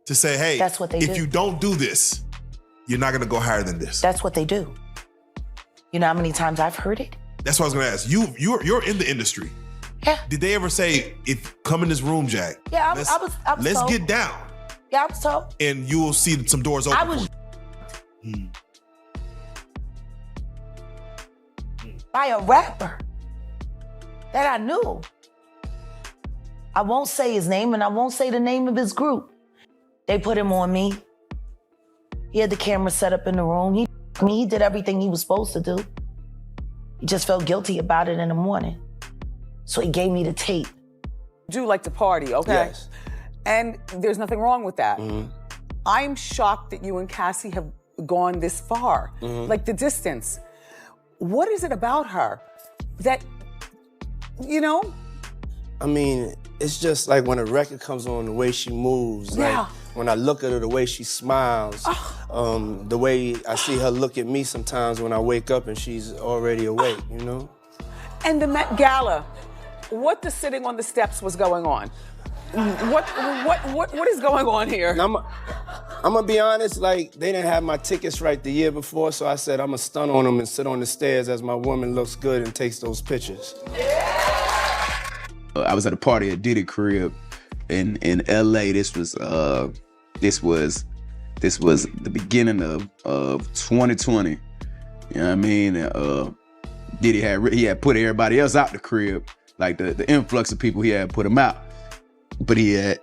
to say, hey, that's what they do. If you don't do this, you're not gonna go higher than this. That's what they do. You know how many times I've heard it? That's what I was gonna ask. You're in the industry. Yeah. Did they ever say, if come in this room, Jack? Yeah, I was let's told. get down. Yeah, I was told. And you will see some doors open. I was by a rapper that I knew. I won't say his name and I won't say the name of his group. They put him on me. He had the camera set up in the room. He did everything he was supposed to do. He just felt guilty about it in the morning. So he gave me the tape. Do like to party, okay? Yes. And there's nothing wrong with that. I'm shocked that you and Cassie have gone this far. Like the distance. What is it about her that, you know? I mean, it's just like when a record comes on, the way she moves. Yeah. Like when I look at her, the way she smiles. The way I see her look at me sometimes when I wake up and she's already awake, you know? And the Met Gala, what the sitting on the steps was going on? What is going on here? And I'm gonna be honest, like, they didn't have my tickets right the year before, so I said I'm gonna stun on them and sit on the stairs as my woman looks good and takes those pictures. I was at a party at Diddy crib in LA. This was the beginning of 2020. You know what I mean? Diddy had put everybody else out the crib, like the influx of people, he had put them out. But he had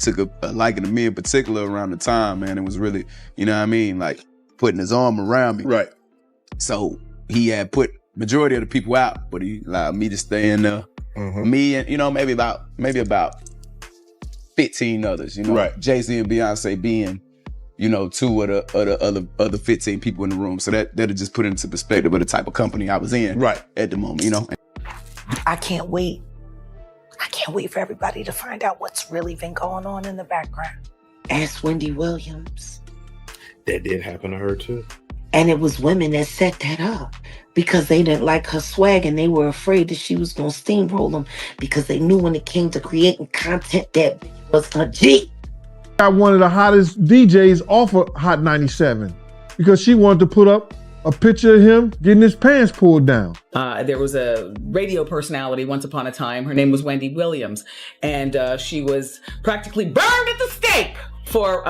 took a liking to me in particular around the time, man. It was really, you know what I mean, like putting his arm around me. Right. So he had put majority of the people out, but he allowed me to stay in there. Me and, you know, maybe about 15 others, you know. Right. Jay-Z and Beyonce being, you know, two of the other 15 people in the room. So that'll just put it into perspective of the type of company I was in at the moment, you know. I can't wait. I can't wait for everybody to find out what's really been going on in the background. Ask Wendy Williams. That did happen to her too. And it was women that set that up because they didn't like her swag and they were afraid that she was going to steamroll them because they knew when it came to creating content that was a G. Got one of the hottest DJs off of Hot 97 because she wanted to put up a picture of him getting his pants pulled down. There was a radio personality once upon a time. Her name was Wendy Williams. And she was practically burned at the stake for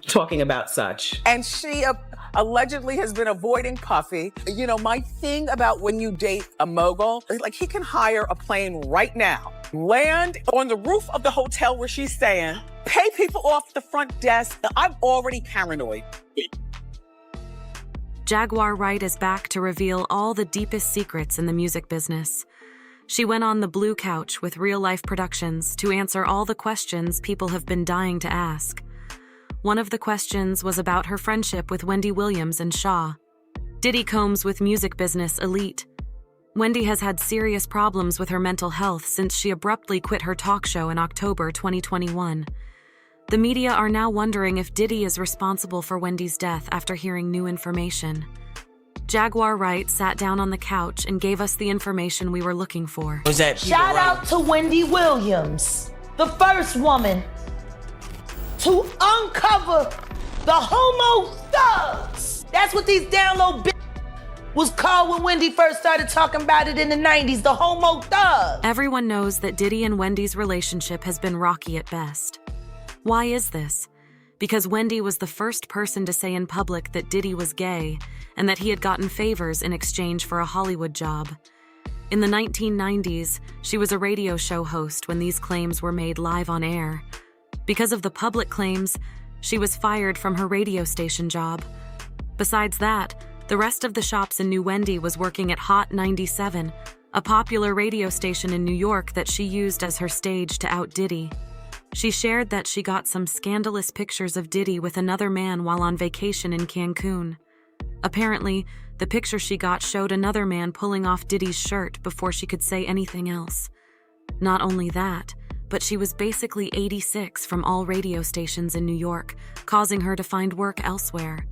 talking about such. And she allegedly has been avoiding Puffy. You know, my thing about when you date a mogul is like he can hire a plane right now, land on the roof of the hotel where she's staying, pay people off the front desk. I'm already paranoid. Jaguar Wright is back to reveal all the deepest secrets in the music business. She went on the blue couch with Real Life Productions to answer all the questions people have been dying to ask. One of the questions was about her friendship with Wendy Williams and Shaw. Diddy combs with music business elite. Wendy has had serious problems with her mental health since she abruptly quit her talk show in October 2021. The media are now wondering if Diddy is responsible for Wendy's death after hearing new information. Jaguar Wright sat down on the couch and gave us the information we were looking for. Shout out to Wendy Williams, the first woman to uncover the homo thugs. That's what these download was called when Wendy first started talking about it in the 90s, the homo thugs. Everyone knows that Diddy and Wendy's relationship has been rocky at best. Why is this? Because Wendy was the first person to say in public that Diddy was gay and that he had gotten favors in exchange for a Hollywood job. In the 1990s, she was a radio show host when these claims were made live on air. Because of the public claims, she was fired from her radio station job. Besides that, the rest of the shops in New Wendy was working at Hot 97, a popular radio station in New York that she used as her stage to out Diddy. She shared that she got some scandalous pictures of Diddy with another man while on vacation in Cancun. Apparently, the picture she got showed another man pulling off Diddy's shirt before she could say anything else. Not only that, but she was basically 86 from all radio stations in New York, causing her to find work elsewhere.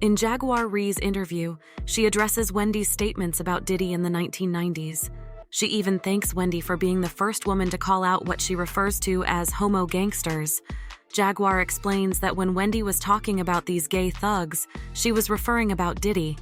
In Jaguar Wright's interview, she addresses Wendy's statements about Diddy in the 1990s. She even thanks Wendy for being the first woman to call out what she refers to as homo gangsters. Jaguar explains that when Wendy was talking about these gay thugs, she was referring about Diddy.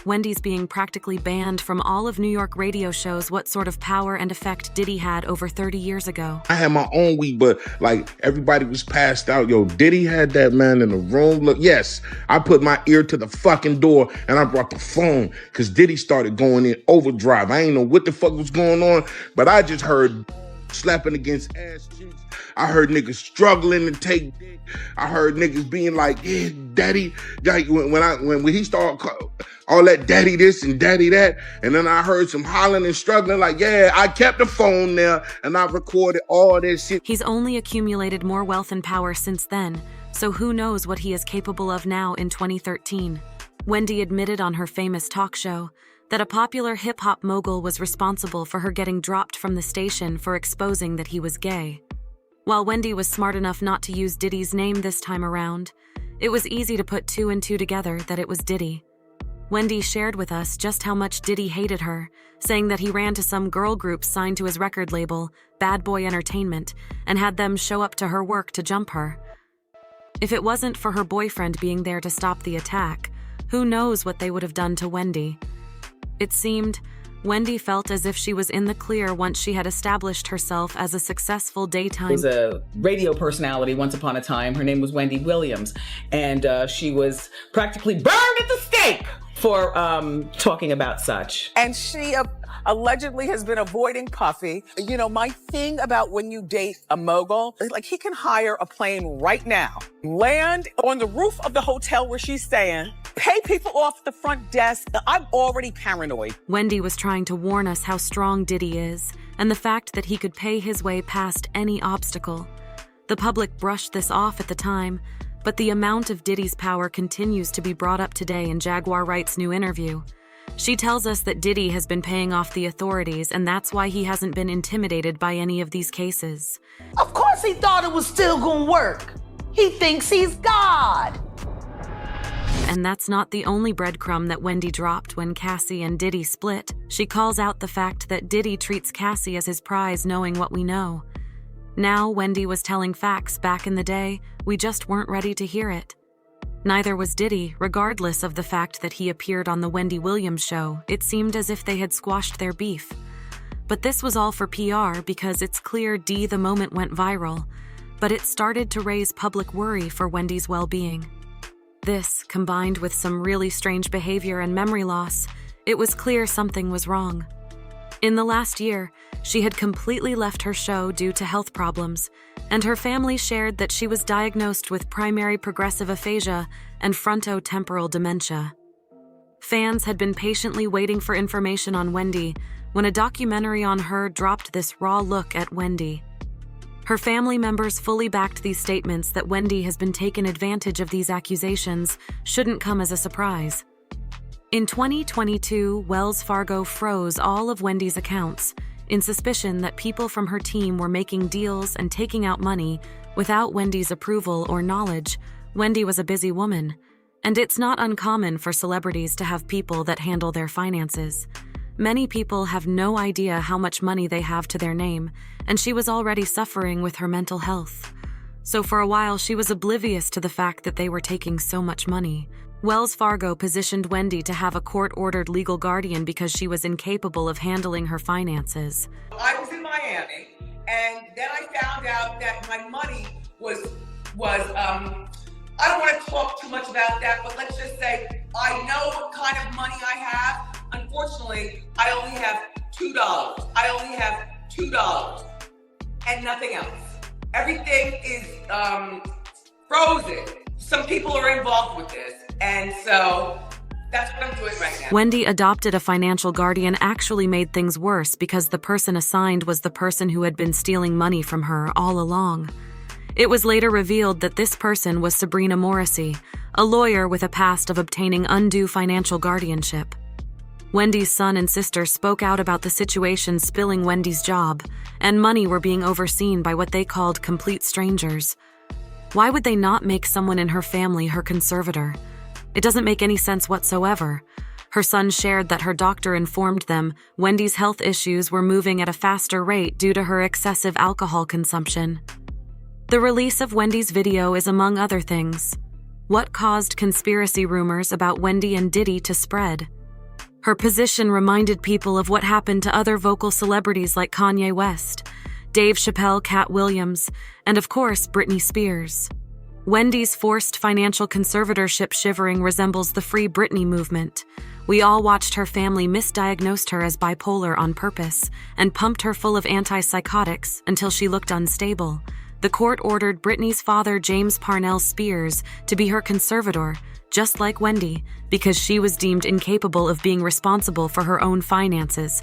Wendy's being practically banned from all of New York radio shows what sort of power and effect Diddy had over 30 years ago. I had my own weed, but like everybody was passed out. Yo, Diddy had that man in the room. Look, yes, I put my ear to the fucking door and I brought the phone because Diddy started going in overdrive. I ain't know what the fuck was going on, but I just heard slapping against ass cheeks. I heard niggas struggling to take dick. I heard niggas being like, yeah, daddy. Like when he started all that daddy this and daddy that, and then I heard some hollering and struggling like, yeah, I kept the phone there and I recorded all this shit. He's only accumulated more wealth and power since then, so who knows what he is capable of now in 2013. Wendy admitted on her famous talk show that a popular hip-hop mogul was responsible for her getting dropped from the station for exposing that he was gay. While Wendy was smart enough not to use Diddy's name this time around, it was easy to put two and two together that it was Diddy. Wendy shared with us just how much Diddy hated her, saying that he ran to some girl groups signed to his record label, Bad Boy Entertainment, and had them show up to her work to jump her. If it wasn't for her boyfriend being there to stop the attack, who knows what they would have done to Wendy. It seemed Wendy felt as if she was in the clear once she had established herself as a successful daytime. Was a radio personality once upon a time. Her name was Wendy Williams, and she was practically burned at the stake for talking about such. And she allegedly has been avoiding Puffy. You know, my thing about when you date a mogul, like he can hire a plane right now, land on the roof of the hotel where she's staying, pay people off the front desk. I'm already paranoid. Wendy was trying to warn us how strong Diddy is and the fact that he could pay his way past any obstacle. The public brushed this off at the time, but the amount of Diddy's power continues to be brought up today in Jaguar Wright's new interview. She tells us that Diddy has been paying off the authorities, and that's why he hasn't been intimidated by any of these cases. Of course he thought it was still gonna work. He thinks he's God. And that's not the only breadcrumb that Wendy dropped when Cassie and Diddy split. She calls out the fact that Diddy treats Cassie as his prize, knowing what we know. Now Wendy was telling facts back in the day, we just weren't ready to hear it. Neither was Diddy, regardless of the fact that he appeared on the Wendy Williams show. It seemed as if they had squashed their beef. But this was all for PR because it's clear the moment went viral, but it started to raise public worry for Wendy's well-being. This, combined with some really strange behavior and memory loss, it was clear something was wrong. In the last year, she had completely left her show due to health problems, and her family shared that she was diagnosed with primary progressive aphasia and frontotemporal dementia. Fans had been patiently waiting for information on Wendy when a documentary on her dropped this raw look at Wendy. Her family members fully backed these statements that Wendy has been taken advantage of. These accusations shouldn't come as a surprise. In 2022, Wells Fargo froze all of Wendy's accounts in suspicion that people from her team were making deals and taking out money without Wendy's approval or knowledge. Wendy was a busy woman, and it's not uncommon for celebrities to have people that handle their finances. Many people have no idea how much money they have to their name, and she was already suffering with her mental health. So for a while, she was oblivious to the fact that they were taking so much money. Wells Fargo positioned Wendy to have a court-ordered legal guardian because she was incapable of handling her finances. I was in Miami, and then I found out that my money was I don't want to talk too much about that, but let's just say I know what kind of money I have. Unfortunately, I only have $2. I only have $2 and nothing else. Everything is frozen. Some people are involved with this, and so that's what I'm doing right now. Wendy adopted a financial guardian actually made things worse because the person assigned was the person who had been stealing money from her all along. It was later revealed that this person was Sabrina Morrissey, a lawyer with a past of obtaining undue financial guardianship. Wendy's son and sister spoke out about the situation spilling Wendy's job, and money were being overseen by what they called complete strangers. Why would they not make someone in her family her conservator? It doesn't make any sense whatsoever. Her son shared that her doctor informed them Wendy's health issues were moving at a faster rate due to her excessive alcohol consumption. The release of Wendy's video is among other things. What caused conspiracy rumors about Wendy and Diddy to spread? Her position reminded people of what happened to other vocal celebrities like Kanye West, Dave Chappelle, Cat Williams, and of course, Britney Spears. Wendy's forced financial conservatorship shivering resembles the Free Britney movement. We all watched her family misdiagnose her as bipolar on purpose and pumped her full of antipsychotics until she looked unstable. The court ordered Britney's father, James Parnell Spears, to be her conservator, just like Wendy, because she was deemed incapable of being responsible for her own finances.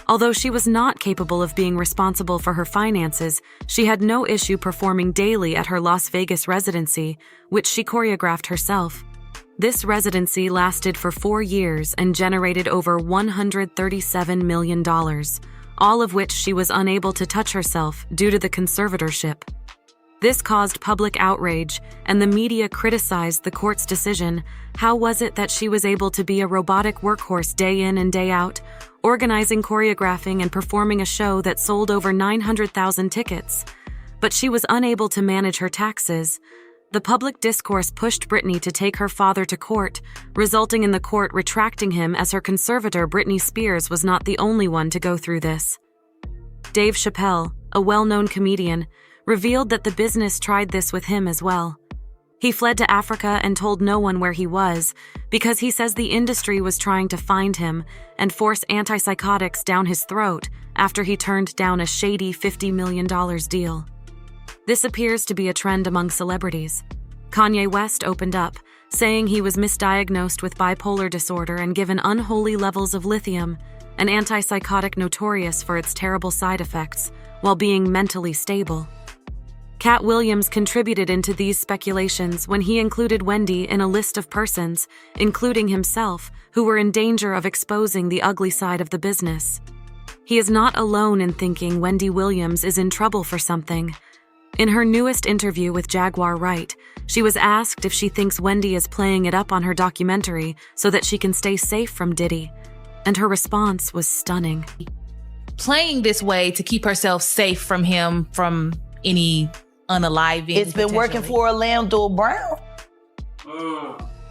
Although she was not capable of being responsible for her finances, she had no issue performing daily at her Las Vegas residency, which she choreographed herself. This residency lasted for 4 years and generated over $137 million, all of which she was unable to touch herself due to the conservatorship. This caused public outrage, and the media criticized the court's decision. How was it that she was able to be a robotic workhorse day in and day out, organizing, choreographing, and performing a show that sold over 900,000 tickets? But she was unable to manage her taxes. The public discourse pushed Britney to take her father to court, resulting in the court retracting him as her conservator. Britney Spears was not the only one to go through this. Dave Chappelle, a well-known comedian, revealed that the business tried this with him as well. He fled to Africa and told no one where he was because he says the industry was trying to find him and force antipsychotics down his throat after he turned down a shady $50 million deal. This appears to be a trend among celebrities. Kanye West opened up, saying he was misdiagnosed with bipolar disorder and given unholy levels of lithium, an antipsychotic notorious for its terrible side effects, while being mentally stable. Cat Williams contributed into these speculations when he included Wendy in a list of persons, including himself, who were in danger of exposing the ugly side of the business. He is not alone in thinking Wendy Williams is in trouble for something. In her newest interview with Jaguar Wright, she was asked if she thinks Wendy is playing it up on her documentary so that she can stay safe from Diddy, and her response was stunning. Playing this way to keep herself safe from him, from any unaliving. It's been working for Orlando Brown.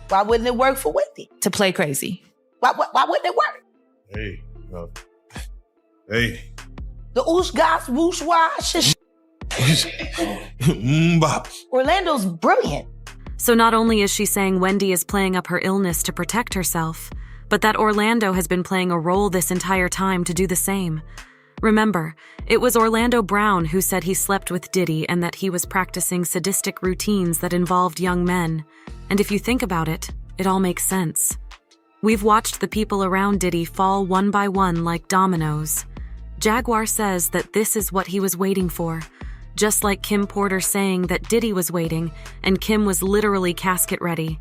Why wouldn't it work for Wendy? To play crazy. Why wouldn't it work? Hey, hey. The oosh gosh whoosh wash. Bop. Orlando's brilliant. So not only is she saying Wendy is playing up her illness to protect herself, but that Orlando has been playing a role this entire time to do the same. Remember, it was Orlando Brown who said he slept with Diddy and that he was practicing sadistic routines that involved young men. And if you think about it, it all makes sense. We've watched the people around Diddy fall one by one like dominoes. Jaguar says that this is what he was waiting for, just like Kim Porter saying that Diddy was waiting and Kim was literally casket ready.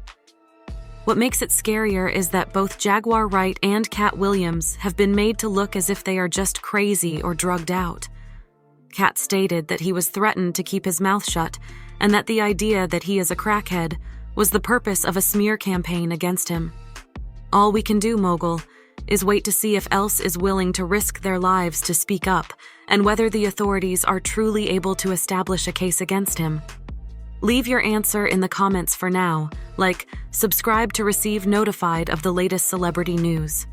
What makes it scarier is that both Jaguar Wright and Cat Williams have been made to look as if they are just crazy or drugged out. Cat stated that he was threatened to keep his mouth shut and that the idea that he is a crackhead was the purpose of a smear campaign against him. All we can do, Mogul, is wait to see if else is willing to risk their lives to speak up and whether the authorities are truly able to establish a case against him. Leave your answer in the comments for now, like subscribe to receive notified of the latest celebrity news.